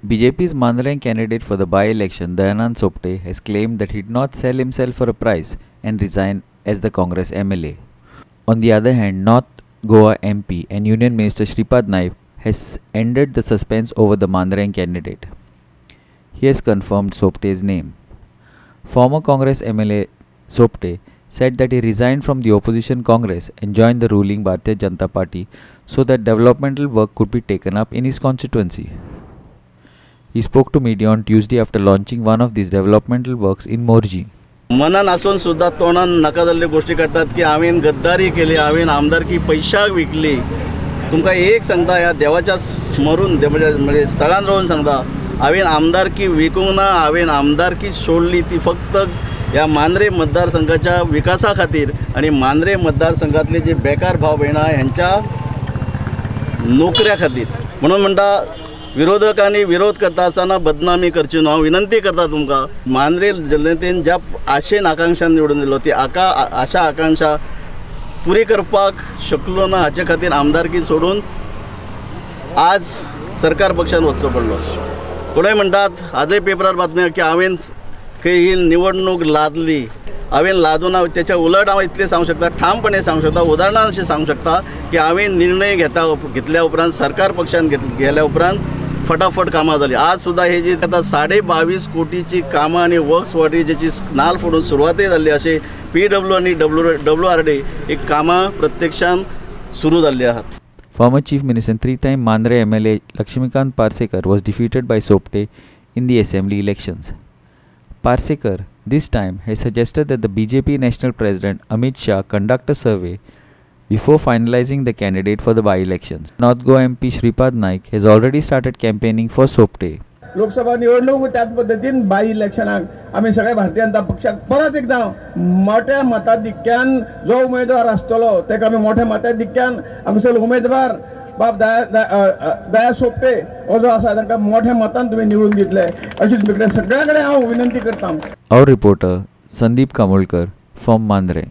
BJP's Mandarai candidate for the by-election, Dayanand Sopte, has claimed that he did not sell himself for a price and resign as the Congress MLA. On the other hand, North Goa MP and Union Minister Shripad Naik has ended the suspense over the Mandarai candidate. He has confirmed Sopte's name. Former Congress MLA Sopte said that he resigned from the opposition Congress and joined the ruling Bharatiya Janata Party so that developmental work could be taken up in his constituency. He spoke to media on Tuesday after launching one of these developmental works in Morji. मनान असून सुद्धा तोंडान नाका जाल्ल्यो गोष्टी करतात की हांवें गद्दारी केली, हांवें आमदारकी पैशाक विकली. तुमकां एक सांगता, ह्या देवाच्या स्मरून म्हणजे स्थळान रावन सांगता, हांवें आमदारकी विकूंक ना, हांवें आमदारकी सोडली ती फक्त ह्या मांद्रे मतदारसंघाच्या विकासा खातीर आनी मांद्रे मतदारसंघातले जे बेकार भाव भयणां ह्यांच्या नोकऱ्या खातीर. म्हणून म्हणटा विरोधकांनी विरोध करता आसतना बदनामी करची न्हू. हांव विनंती करता तुमकां, मांद्रे जनतेन ज्या आशेन आकांक्षान निवडून दिलो ती आशा आकांक्षा पुरी करपाक शकलो ना, हाचे खातीर आमदारकी सोडून आज सरकार पक्षान वचचो पडलो. कोणूय म्हणटात आजय पेपरार बातम्या की हांवें खंय ही निवडणूक लादली, हांवें लादून त्याच्या उलट हांव इतलें सांगूं शकता, ठामपणे सांगूं शकता, उदाहरणान अशें सांगूं शकता की हांवें निर्णय घेतल्या उपरांत सरकार पक्षान गेल्या उपरांत फटाफट कामां जाली. आज सुद्धा हे जी आता 22.5 कोटीची कामां आणि वर्क्स वॉटेजेची नाल फोडून सुरवातय जाल्ली. अशें PW आणि WRD एक कामां प्रत्यक्षान सुरू जाल्ली आहात. Former Chief Minister and three-time Mandre MLA Lakshmikant Parsekar was defeated by Sopte in the assembly elections. Parsekar this time has suggested that the BJP National President Amit Shah conduct a survey before finalizing the candidate for the by-elections. North Goa MP Shripad Naik has already started campaigning for Sopte. Lok Sabha निवडणूक त्याच पद्धतीन bye इलेक्शनाक आम्ही सगळ्या भारतीय जनता पक्षाक परत एकदा मोठ्या मताधिक्यान जो उमेदवार आसतलो तेका आमी मोठ्या मताधिक्यान आमचो उमेदवार बाब दया सोपटे हो जो आसा तांकां मोठ्या मतान तुम्ही निवडून दितले अशी तुमचे सगळ्यांकडे हांव विनंती करता. Our reporter Sandeep Kamolkar from Mandre.